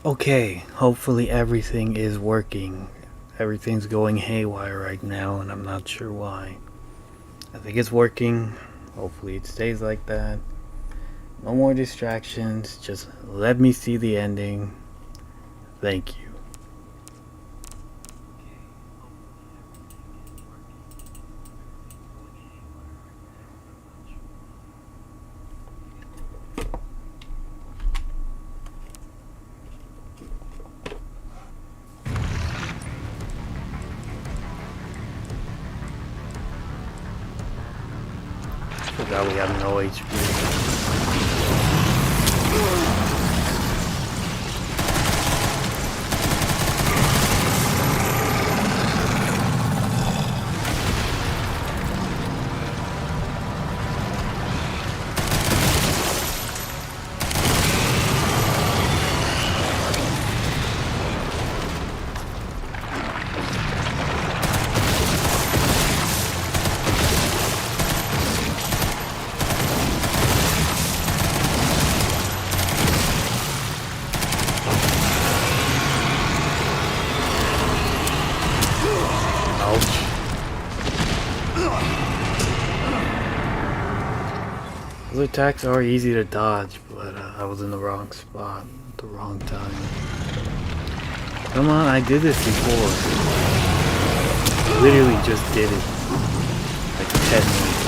Okay, hopefully everything is working. Everything's going haywire right now, and I'm not sure why. I think it's working. Hopefully it stays like that. No more distractions. Just let me see the ending. Thank you. Forgot we have no HP. Ouch. Those attacks are easy to dodge, but I was in the wrong spot at the wrong time. Come on, I did this before. Literally just did it. Like 10 minutes.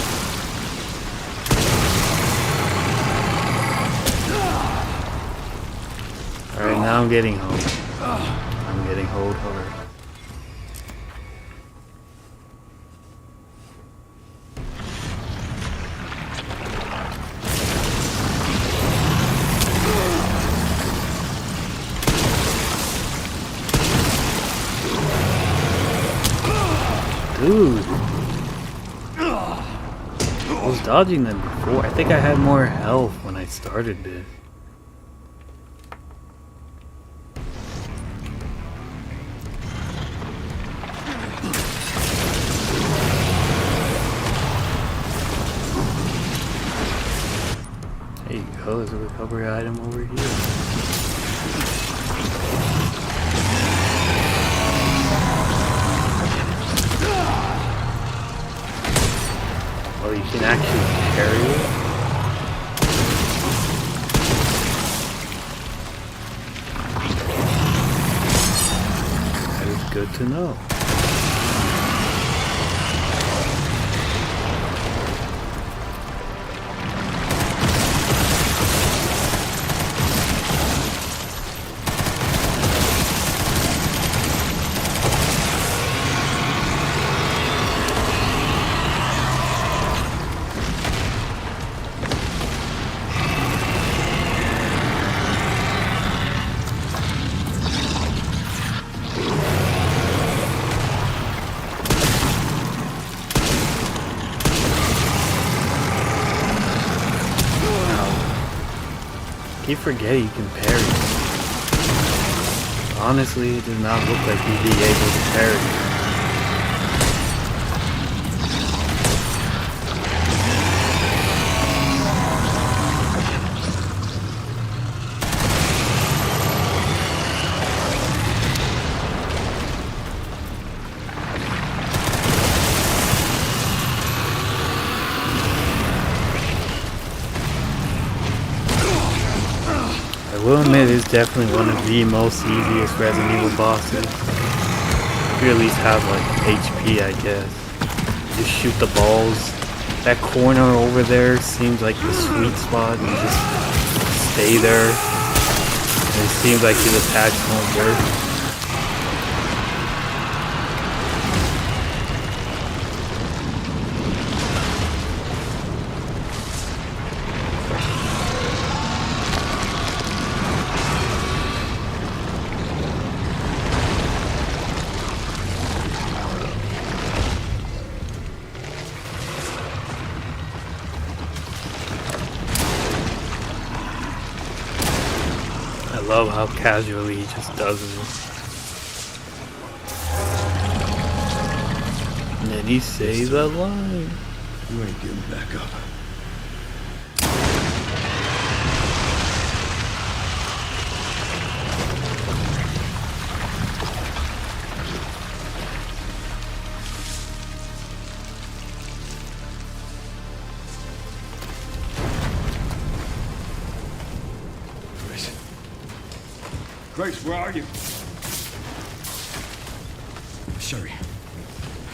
Alright, now I'm getting home. I'm getting hold hard. Dude. I was dodging them before. I think I had more health when I started this. There you go, there's a recovery item over here. Oh, you can actually carry it? That is good to know. Keep forgetting you can parry. Honestly, it does not look like you'd be able to parry. I will admit it's definitely one of the most easiest Resident Evil bosses. If you at least have like HP, I guess. Just shoot the balls. That corner over there seems like the sweet spot. You just stay there. And it seems like his attacks won't work. I love how casually he just does it. And then he says that line. You ain't getting back up. Grace, where are you? Sherry.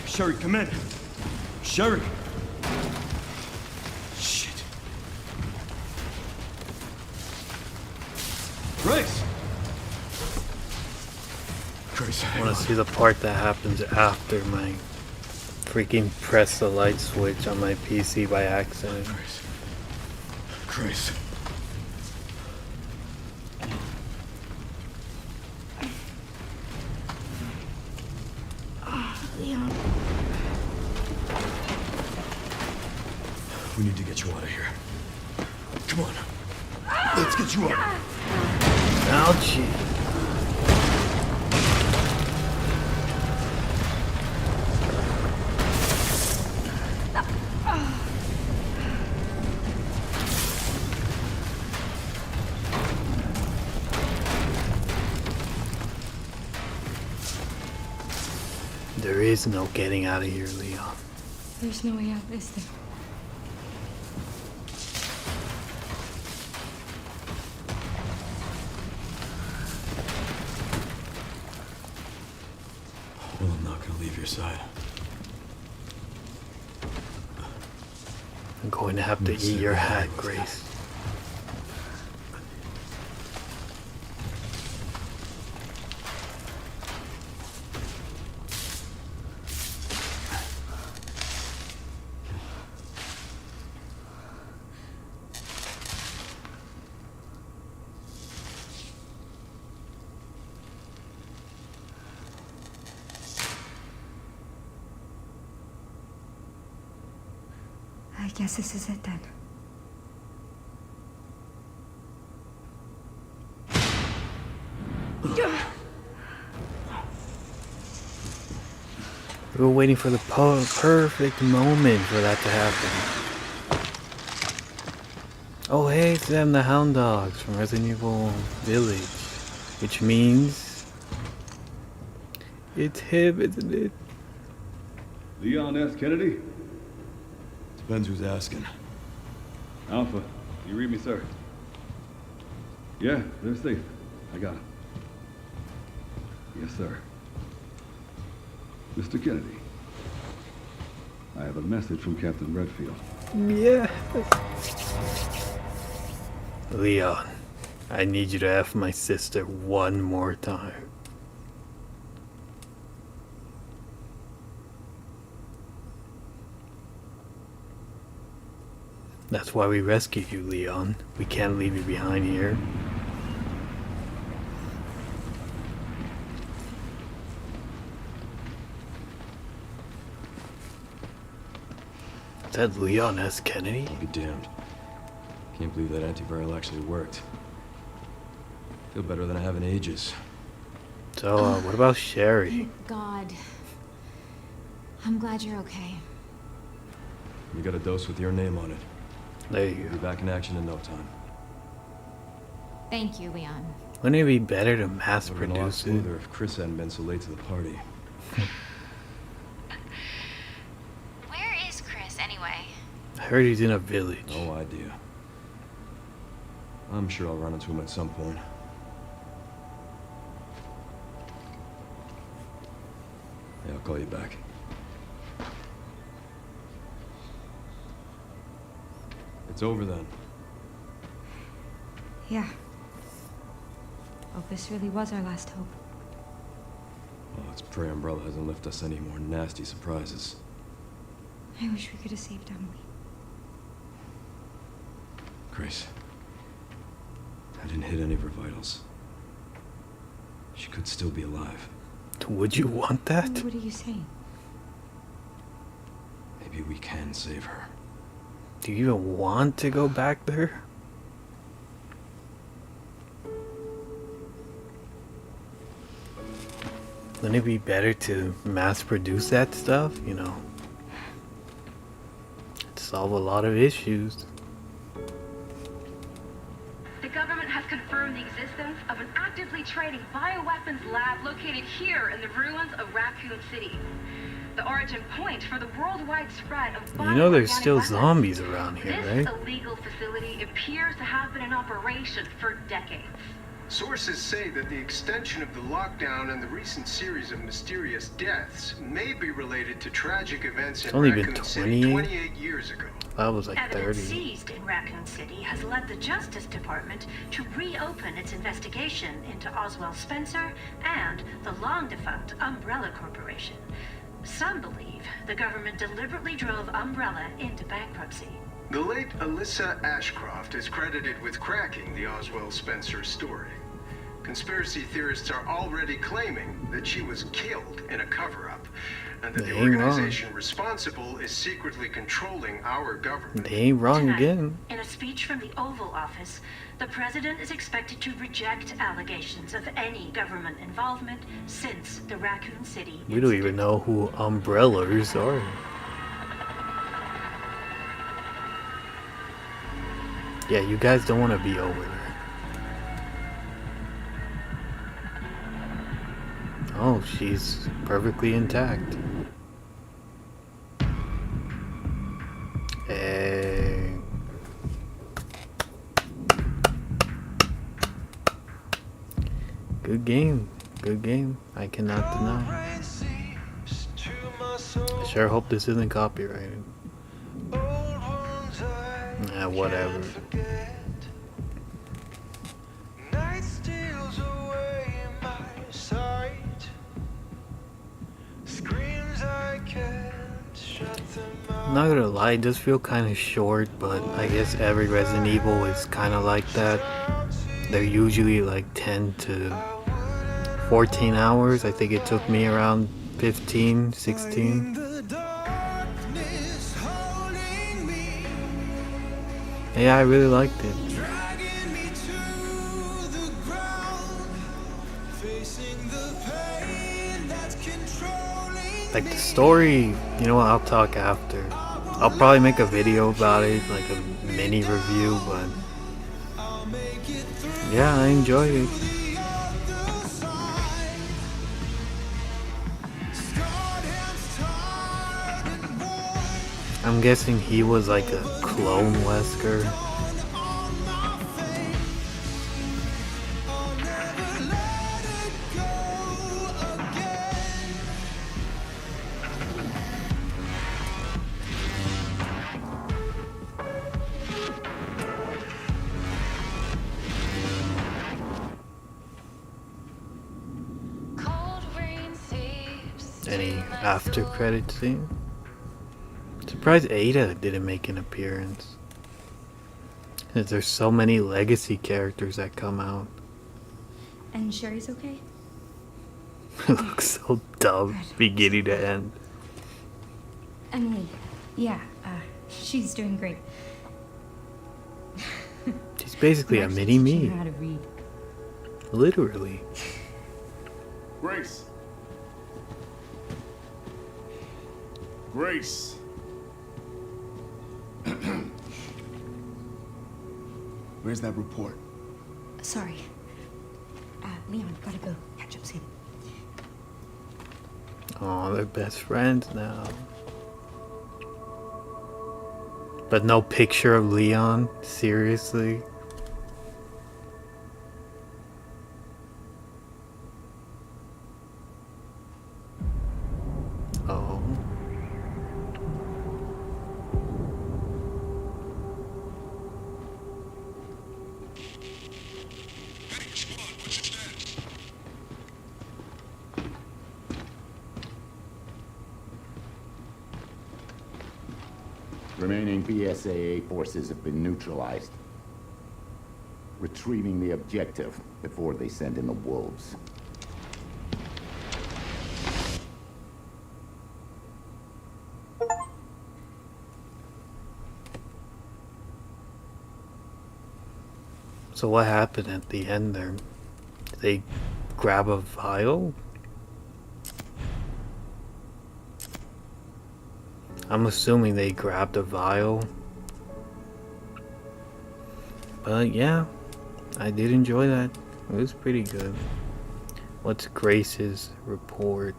Sherry, come in. Sherry. Shit. Grace. Grace, I want to see the part that happens after my freaking press the light switch on my PC by accident. Grace. Grace. Leon. We need to get you out of here. Come on. Let's get you out. Ouchie. There is no getting out of here, Leon. There's no way out, is there? Well, I'm not gonna leave your side. I'm going to have to eat your hat, Grace. I guess this is it then. We were waiting for the perfect moment for that to happen. Oh hey, it's them, the Hound Dogs from Resident Evil Village. Which means... it's him, isn't it? Leon S. Kennedy? Depends who's asking. Alpha, you read me, sir? Yeah, they're safe. I got them. Yes, sir. Mr. Kennedy, I have a message from Captain Redfield. Yeah. Leon, I need you to F my sister one more time. That's why we rescued you, Leon. We can't leave you behind here. Is that Leon S. Kennedy? I'll be damned. Can't believe that antiviral actually worked. Feel better than I have in ages. So, what about Sherry? Thank God. I'm glad you're okay. You got a dose with your name on it. There you Be go. back in action in no time. Thank you, Leon. Wouldn't it be better to mass Would've been a lot produce it? smoother if Chris hadn't been so late to the party. Where is Chris, anyway? I heard he's in a village. No idea. I'm sure I'll run into him at some point. Yeah, I'll call you back. It's over then. Yeah. Oh, this really was our last hope. Oh, let's pray Umbrella hasn't left us any more nasty surprises. I wish we could have saved Emily. Grace. I didn't hit any of her vitals. She could still be alive. Would you want that? What are you saying? Maybe we can save her. Do you even want to go back there? Wouldn't it be better to mass produce that stuff? You know, it'd solve a lot of issues. The government has confirmed the existence of an actively trading bioweapons lab located here in the ruins of Raccoon City. The origin point for the worldwide spread of You know there's bioorganic still weapons. zombies around here, This right? illegal facility appears to have been in operation for decades. Sources say that the extension of the lockdown and the recent series of mysterious deaths may be related to tragic events in only been Raccoon City 28 years ago. That was like Evidence 30. seized in Raccoon City has led the Justice Department to reopen its investigation into Oswald Spencer and the long-defunct Umbrella Corporation. Some believe the government deliberately drove Umbrella into bankruptcy. The late Alyssa Ashcroft is credited with cracking the Oswald Spencer story. Conspiracy theorists are already claiming that she was killed in a cover-up, and that They the ain't wrong. organization responsible is secretly controlling our government. They ain't wrong Tonight, again. in a speech from the Oval Office, the president is expected to reject allegations of any government involvement since the Raccoon City We don't even know who umbrellas are. Yeah, you guys don't want to be over there. Oh, she's perfectly intact. Hey. Good game. Good game. I cannot deny. I sure hope this isn't copyrighted. Whatever. I'm not gonna lie, it does feel kind of short, but I guess every Resident Evil is kind of like that. They're usually like 10 to 14 hours. I think it took me around 15, 16. Yeah, I really liked it. Like the story, you know what, I'll talk after. I'll probably make a video about it, like a mini review, but yeah, I enjoyed it. I'm guessing he was like a clone Wesker. Any after credit scene? Surprised Ada didn't make an appearance. There's so many legacy characters that come out. And Sherry's okay? It looks so dumb, beginning to end. Emily, yeah, she's doing great. She's basically a I'm mini actually me. teaching her how to read. Literally. Grace. Grace. Where's that report? Sorry. Leon, gotta go. Catch up soon. Oh, they're best friends now. But no picture of Leon? Seriously? Oh. Remaining BSAA forces have been neutralized. Retrieving the objective before they send in the wolves. So what happened at the end there? Did they grab a vial? I'm assuming they grabbed a vial. But yeah, I did enjoy that. It was pretty good. What's Grace's report?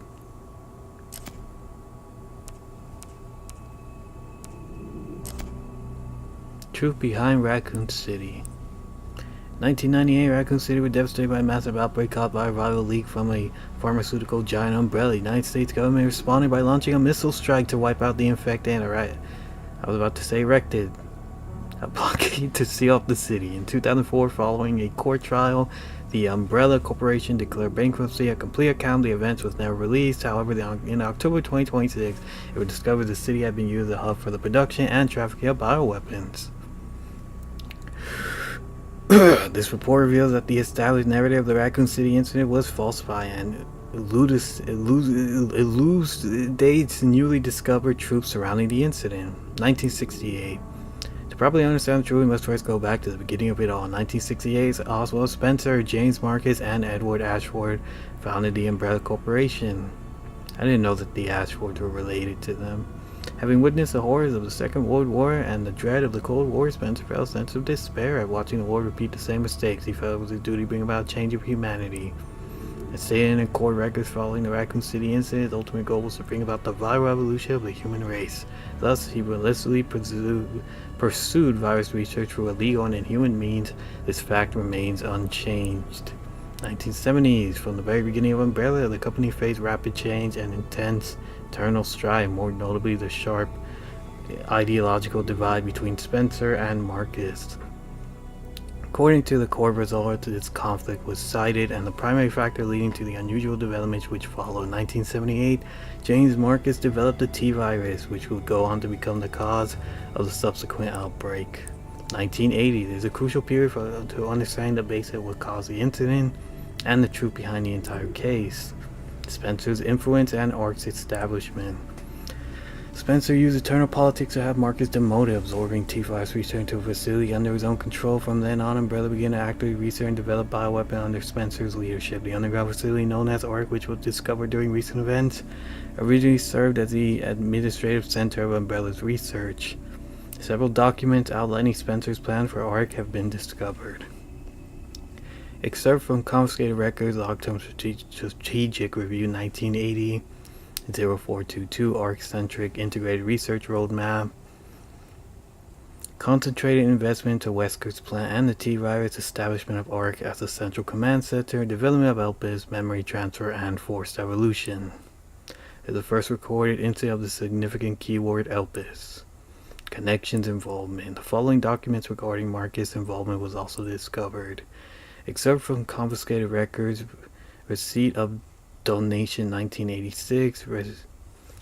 Truth behind Raccoon City. 1998, Raccoon City was devastated by a massive outbreak caused by a viral leak from a pharmaceutical giant Umbrella. The United States government responded by launching a missile strike to wipe out the infected I was about to say erected a blockade to seal off the city. In 2004, following a court trial, the Umbrella Corporation declared bankruptcy. A complete account of the events was never released. However, in October 2026, it was discovered the city had been used as a hub for the production and trafficking of bioweapons. This report reveals that the established narrative of the Raccoon City incident was falsified and elucidates newly discovered truths surrounding the incident. 1968. To properly understand the truth, we must first go back to the beginning of it all. In 1968, Oswald Spencer, James Marcus, and Edward Ashford founded the Umbrella Corporation. I didn't know that the Ashfords were related to them. Having witnessed the horrors of the Second World War and the dread of the Cold War, Spencer felt a sense of despair at watching the war repeat the same mistakes. He felt it was his duty to bring about a change of humanity. As stated in court records following the Raccoon City incident, his ultimate goal was to bring about the viral evolution of the human race. Thus, he relentlessly pursued virus research through illegal and inhuman means. This fact remains unchanged. 1970s. From the very beginning of Umbrella, the company faced rapid change and intense internal strife, more notably the sharp ideological divide between Spencer and Marcus. According to the court results, this conflict was cited and the primary factor leading to the unusual developments which followed. In 1978, James Marcus developed the T-virus, which would go on to become the cause of the subsequent outbreak. 1980, there's a crucial period to understand the base that would cause the incident and the truth behind the entire case. Spencer's influence and ARC's establishment. Spencer used internal politics to have Marcus demoted, absorbing T-virus research into a facility under his own control. From then on, Umbrella began to actively research and develop bioweapons under Spencer's leadership. The underground facility known as ARC, which was discovered during recent events, originally served as the administrative center of Umbrella's research. Several documents outlining Spencer's plan for ARC have been discovered. Excerpt from confiscated records, long-term strategic review 1980, 0422, ARC-centric integrated research roadmap, concentrated investment into Wesker's plan and the T-virus, establishment of ARC as a central command center, development of ELPIS, memory transfer, and forced evolution. Is the first recorded instance of the significant keyword ELPIS. Connections involvement. The following documents regarding Marcus' involvement was also discovered. Except from confiscated records, receipt of donation 1986,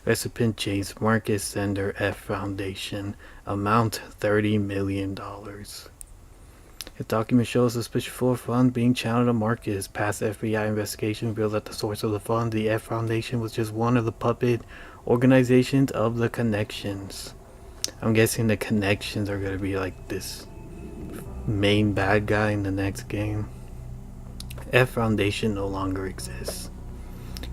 recipient James Marcus, sender F Foundation, amount $30 million. The document shows suspicious for fund being channeled to Marcus. Past FBI investigation revealed that the source of the fund, the F Foundation, was just one of the puppet organizations of the Connections. I'm guessing the Connections are going to be like this main bad guy in the next game. F Foundation no longer exists.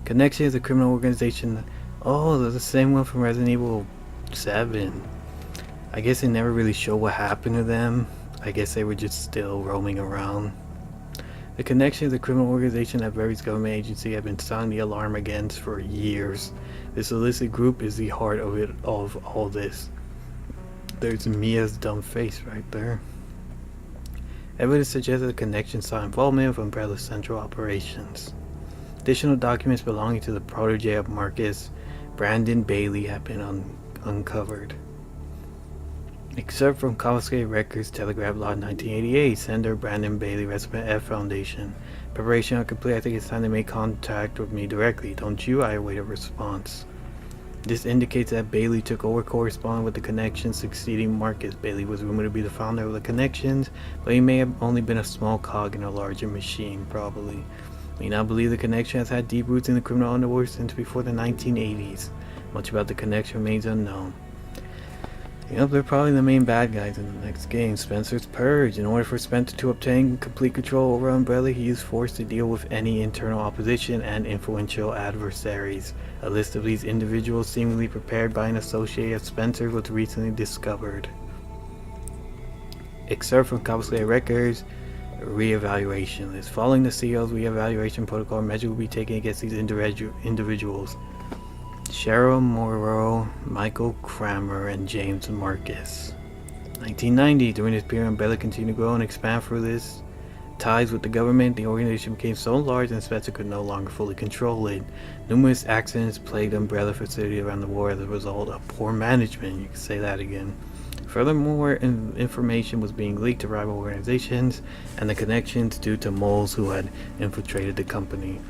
Connection is a criminal organization. Oh, they're the same one from Resident Evil 7. I guess they never really show what happened to them. I guess they were just still roaming around. The Connection is a criminal organization that various government agencies have been sounding the alarm against for years. This illicit group is the heart of all this. There's Mia's dumb face right there. Evidence suggests that the Connection saw involvement of Umbrella's central operations. Additional documents belonging to the protege of Marcus, Brandon Bailey, have been uncovered. Excerpt from confiscated records, Telegraph Law 1988, sender Brandon Bailey, recipient F Foundation. Preparation complete. I think it's time to make contact with me directly. Don't you? I await a response. This indicates that Bailey took over corresponding with the Connections, succeeding Marcus. Bailey was rumored to be the founder of the Connections, but he may have only been a small cog in a larger machine, probably. We now believe the Connection has had deep roots in the criminal underworld since before the 1980s. Much about the Connection remains unknown. Yep, they're probably the main bad guys in the next game. Spencer's Purge. In order for Spencer to obtain complete control over Umbrella, he used force to deal with any internal opposition and influential adversaries. A list of these individuals, seemingly prepared by an associate of Spencer, was recently discovered. Excerpt from confiscated records, re-evaluation list. Following the CEO's re-evaluation protocol, measures will be taken against these individuals. Cheryl Morrow, Michael Kramer, and James Marcus. 1990, during this period, Umbrella continued to grow and expand through this ties with the government, the organization became so large and Spencer could no longer fully control it. Numerous accidents plagued Umbrella facility around the world as a result of poor management. You can say that again. Furthermore, information was being leaked to rival organizations and the connections due to moles who had infiltrated the company.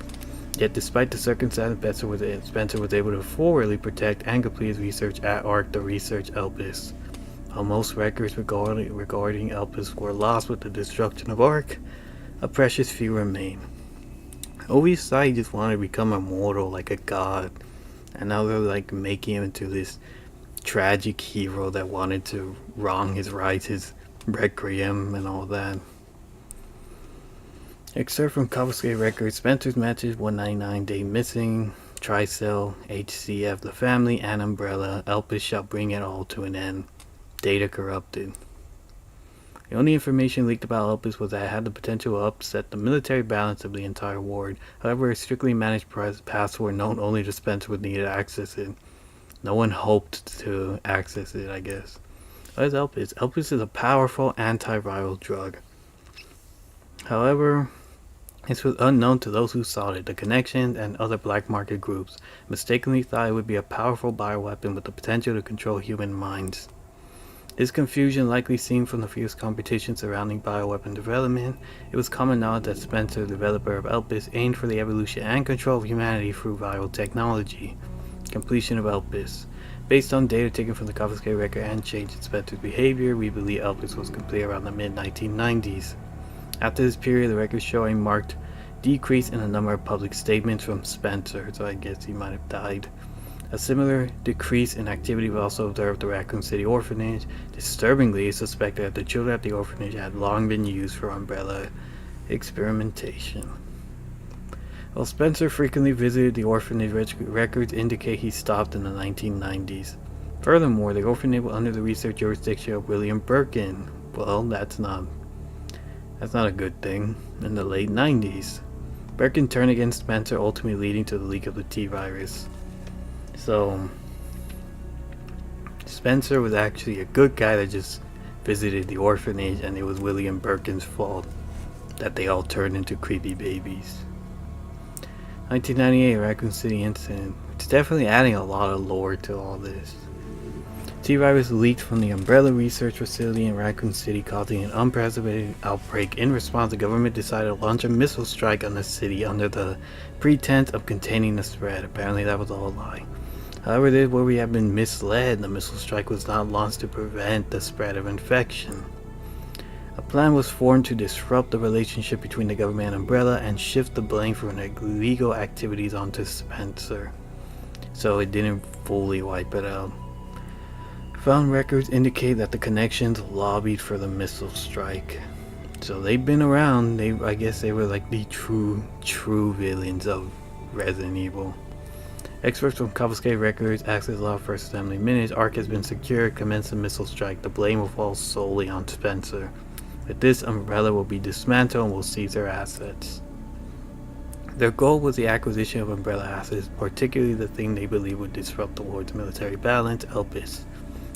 Yet despite the circumstance, Spencer was able to fully protect and complete his research at ARC, the research Elpis. While most records regarding Elpis were lost with the destruction of ARC, a precious few remain. Always thought he just wanted to become immortal like a god, and now they're like making him into this tragic hero that wanted to wrong his rights, his requiem and all that. Excerpt from confiscated records: Spencer's matches 199, Day Missing, Tricell, HCF, The Family, and Umbrella. Elpis shall bring it all to an end. Data corrupted. The only information leaked about Elpis was that it had the potential to upset the military balance of the entire ward. However, a strictly managed password known only to Spencer would need to access it. No one hoped to access it, I guess. What is Elpis? Elpis is a powerful antiviral drug. However, this was unknown to those who sought it. The Connections and other black market groups mistakenly thought it would be a powerful bioweapon with the potential to control human minds. This confusion likely seen from the fierce competition surrounding bioweapon development. It was common knowledge that Spencer, the developer of Elpis, aimed for the evolution and control of humanity through viral technology. Completion of Elpis. Based on data taken from the confiscated record and change in Spencer's behavior, we believe Elpis was complete around the mid-1990s. After this period, the records show a marked decrease in the number of public statements from Spencer, so I guess he might have died. A similar decrease in activity was also observed at the Raccoon City orphanage. Disturbingly, it's suspected that the children at the orphanage had long been used for Umbrella experimentation. While Spencer frequently visited the orphanage, records indicate he stopped in the 1990s. Furthermore, the orphanage was under the research jurisdiction of William Birkin. Well, that's not a good thing. In the late 90s, Birkin turned against Spencer, ultimately leading to the leak of the T-virus. So, Spencer was actually a good guy that just visited the orphanage, and it was William Birkin's fault that they all turned into creepy babies. 1998 Raccoon City incident. It's definitely adding a lot of lore to all this. T-virus leaked from the Umbrella research facility in Raccoon City, causing an unprecedented outbreak. In response, the government decided to launch a missile strike on the city under the pretense of containing the spread. Apparently that was all a lie. However, this is where we have been misled. The missile strike was not launched to prevent the spread of infection. A plan was formed to disrupt the relationship between the government and Umbrella and shift the blame for illegal activities onto Spencer, so it didn't fully wipe it out. Found records indicate that the Connections lobbied for the missile strike. So they've been around. I guess they were like the true villains of Resident Evil. Experts from confiscated records, access law, first assembly minutes, ARC has been secured, commence the missile strike. The blame will fall solely on Spencer. With this, Umbrella will be dismantled and will seize their assets. Their goal was the acquisition of Umbrella assets, particularly the thing they believe would disrupt the ward's military balance, Elpis.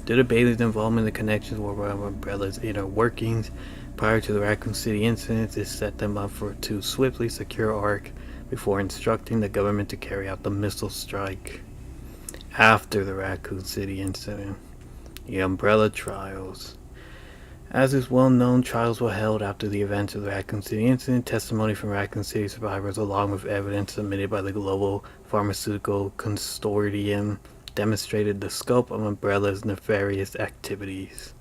Due to Bailey's involvement, the Connections were aware of Umbrella's inner workings. Prior to the Raccoon City incident, this set them up to swiftly secure ARC before instructing the government to carry out the missile strike. After the Raccoon City incident, the Umbrella trials. As is well known, trials were held after the events of the Raccoon City incident. Testimony from Raccoon City survivors, along with evidence submitted by the Global Pharmaceutical Consortium, demonstrated the scope of Umbrella's nefarious activities.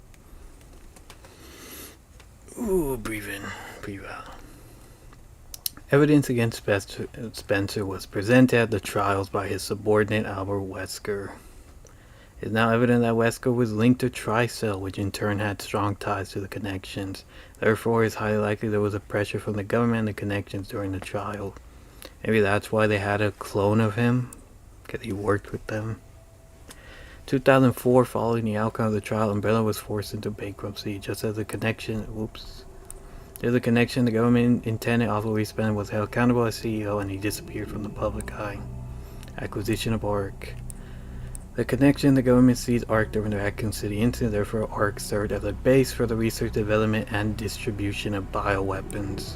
Ooh, breathe in, breathe out. Evidence against Spencer was presented at the trials by his subordinate Albert Wesker. It is now evident that Wesker was linked to Tricell, which in turn had strong ties to the Connections. Therefore, it is highly likely there was a pressure from the government and the Connections during the trial. Maybe that's why they had a clone of him, because he worked with them. 2004, following the outcome of the trial, Umbrella was forced into bankruptcy, just as the Connection. There's a connection. The government intended Oswald Reisman was held accountable as CEO, and he disappeared from the public eye. Acquisition of ARC. The connection the government seized ARC during the Raccoon City incident, therefore ARC served as a base for the research, development, and distribution of bioweapons.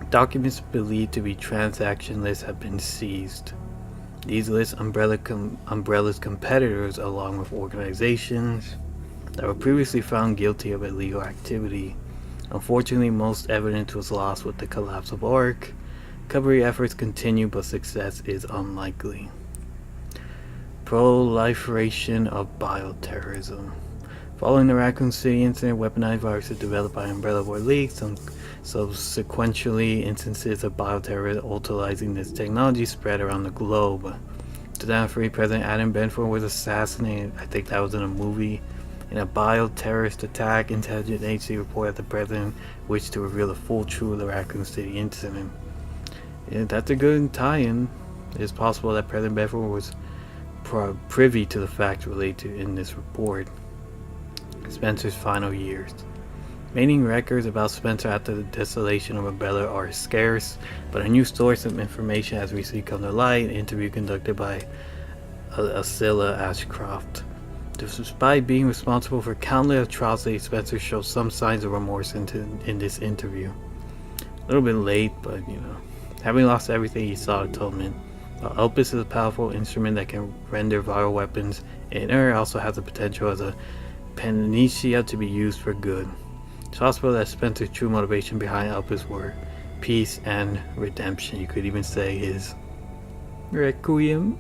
Documents believed to be transaction lists have been seized. These lists Umbrella's competitors, along with organizations that were previously found guilty of illegal activity. Unfortunately, most evidence was lost with the collapse of ARC. Recovery efforts continue, but success is unlikely. Proliferation of bioterrorism. Following the Raccoon City incident, weaponized viruses developed by Umbrella were leaked. Subsequently, instances of bioterrorism utilizing this technology spread around the globe. In 2003, President Adam Benford was assassinated. I think that was in a movie. In a bioterrorist attack, intelligence agency reported that the president wished to reveal the full truth of the Raccoon City incident. Yeah, that's a good tie-in. It is possible that President Benford was privy to the facts related in this report. Spencer's final years. Remaining records about Spencer after the desolation of Umbrella are scarce, but a new source of information has recently come to light. An interview conducted by Ascilla Ashcroft. Despite being responsible for countless atrocities, Spencer shows some signs of remorse in this interview. A little bit late, but you know, having lost everything, he sought atonement. While Elpis is a powerful instrument that can render viral weapons, it also has the potential as a panacea to be used for good. It's possible that Spencer's true motivation behind Elpis were peace and redemption. You could even say his requiem.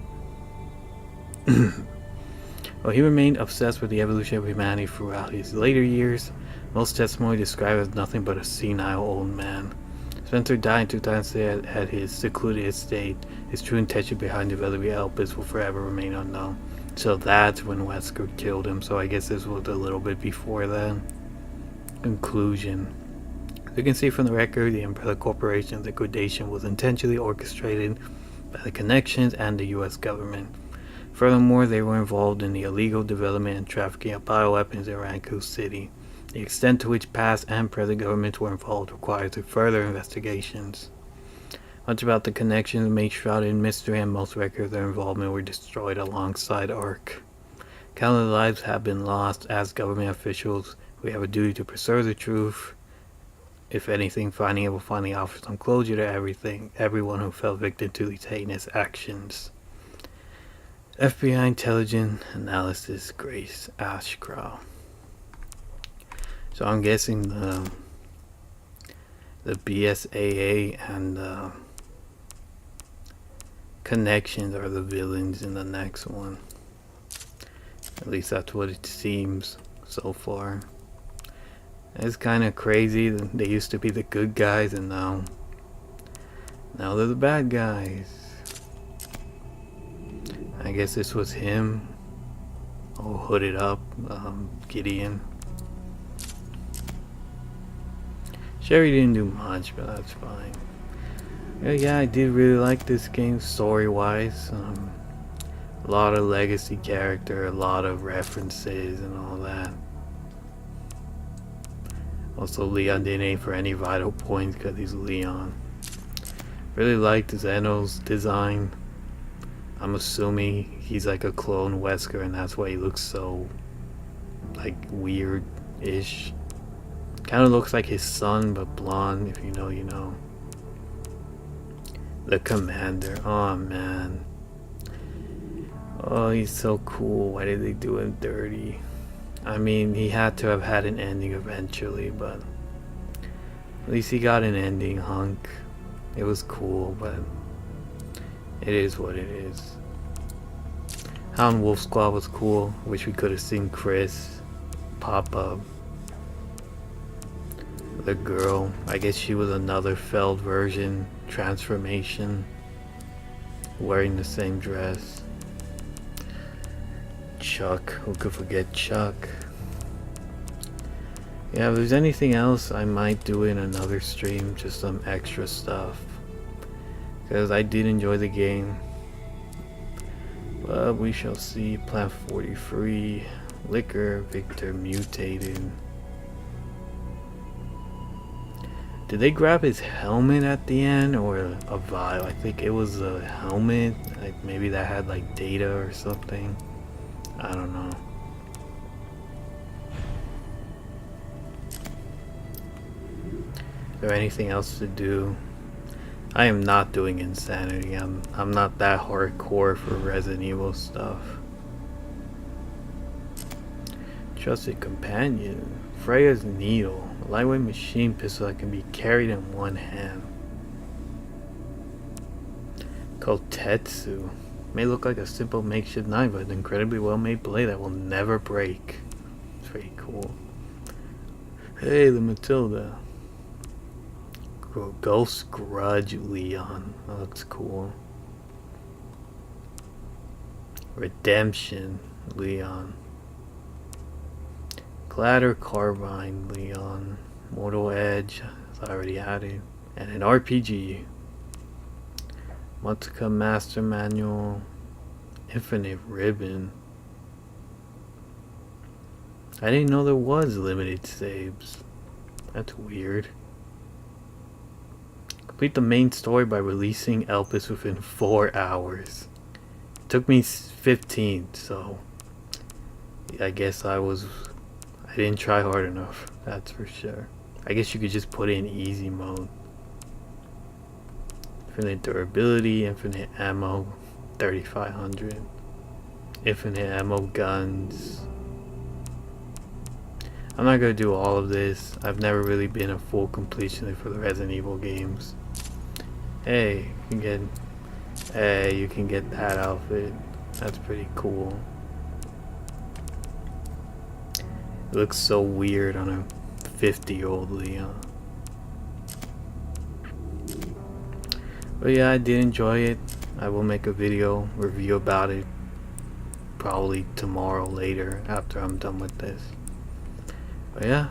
While he remained obsessed with the evolution of humanity throughout his later years, most testimony described as nothing but a senile old man. Spencer died in 2006 at his secluded estate. His true intention behind developing Elpis will forever remain unknown. So that's when Wesker killed him, so I guess this was a little bit before that. Conclusion. As you can see from the record, the Umbrella Corporation's liquidation was intentionally orchestrated by the connections and the U.S. government. Furthermore, they were involved in the illegal development and trafficking of bioweapons in Raccoon City. The extent to which past and present governments were involved requires further investigations. Much about the connections remains shrouded in mystery, and most records of their involvement were destroyed alongside ARC. Countless lives have been lost. As government officials, we have a duty to preserve the truth. If anything, it will finally offer some closure to everyone who fell victim to these heinous actions. FBI Intelligence Analysis, Grace Ashcroft. So I'm guessing the BSAA and connections are the villains in the next one. At least that's what it seems so far. It's kind of crazy. They used to be the good guys, and now they're the bad guys. I guess this was him, all hooded up, Gideon. Sherry didn't do much, but that's fine. Yeah, I did really like this game story-wise. A lot of legacy character, a lot of references and all that. Also, Leon didn't aim for any vital points because he's Leon. Really liked Zeno's design. I'm assuming he's like a clone Wesker, and that's why he looks so like weird-ish. Kind of looks like his son, but blonde. If you know, you know. The Commander. Oh man. Oh, he's so cool. Why did they do him dirty? I mean, he had to have had an ending eventually, but at least he got an ending, Hunk. It was cool, but it is what it is. Hound Wolf Squad was cool. Wish we could have seen Chris pop up. The girl, I guess she was another Feld version transformation, wearing the same dress. Chuck, who could forget Chuck? Yeah, if there's anything else, I might do in another stream, just some extra stuff, because I did enjoy the game. But we shall see. Plant 43, Liquor, Victor mutated. Did they grab his helmet at the end or a vial? I think it was a helmet. Like maybe that had like data or something. I don't know. Is there anything else to do? I am not doing insanity. I'm not that hardcore for Resident Evil stuff. Trusted companion. Freya's needle. A lightweight machine pistol that can be carried in one hand. Kotetsu. May look like a simple makeshift knife, but an incredibly well made blade that will never break. It's pretty cool. Hey, the Matilda. Ghost Grudge Leon. That looks cool. Redemption Leon. Clatter Carbine Leon. Mortal Edge. I already had it. And an RPG. Mutsuka Master Manual. Infinite Ribbon. I didn't know there was limited saves. That's weird. Complete the main story by releasing Elpis within 4 hours. It took me 15, so I guess I didn't try hard enough, that's for sure. I guess you could just put it in easy mode. Infinite durability, infinite ammo, 3500. Infinite ammo guns. I'm not gonna do all of this. I've never really been a full completionist for the Resident Evil games. Hey, you can get that outfit. That's pretty cool. It looks so weird on a 50-year-old Leon. But yeah, I did enjoy it. I will make a video review about it probably tomorrow later after I'm done with this. But yeah,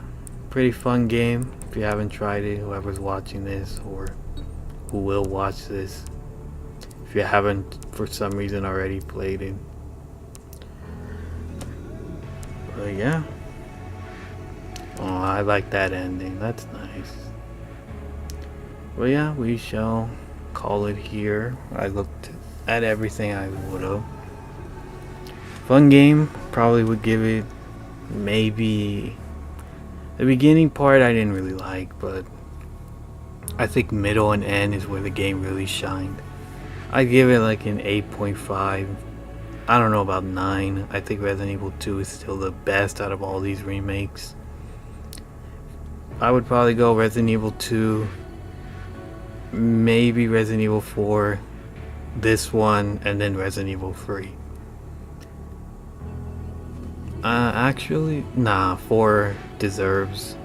pretty fun game. If you haven't tried it, whoever's watching this or who will watch this, if you haven't for some reason already played it. But yeah. Oh, I like that ending. That's nice. But yeah, we shall call it here. I looked at everything I would have. Fun game. Probably would give it maybe... The beginning part I didn't really like, but I think middle and end is where the game really shined. I give it like an 8.5. I don't know about 9. I think Resident Evil 2 is still the best out of all these remakes. I would probably go Resident Evil 2, maybe Resident Evil 4, this one, and then Resident Evil 3. Actually, nah, 4 deserves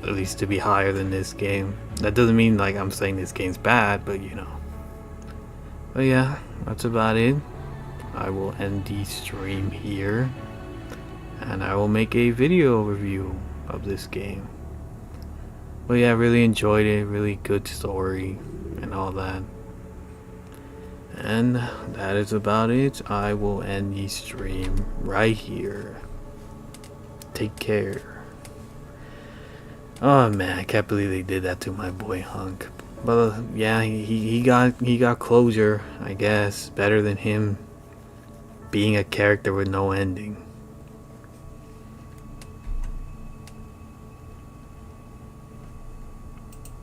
at least to be higher than this game. That doesn't mean like I'm saying this game's bad, but you know. But yeah, that's about it. I will end the stream here, and I will make a video review of this game. But yeah, I really enjoyed it. Really good story and all that. And that is about it. I will end the stream right here. Take care. Oh man, I can't believe they did that to my boy Hunk. But yeah, he got closure, I guess. Better than him being a character with no ending.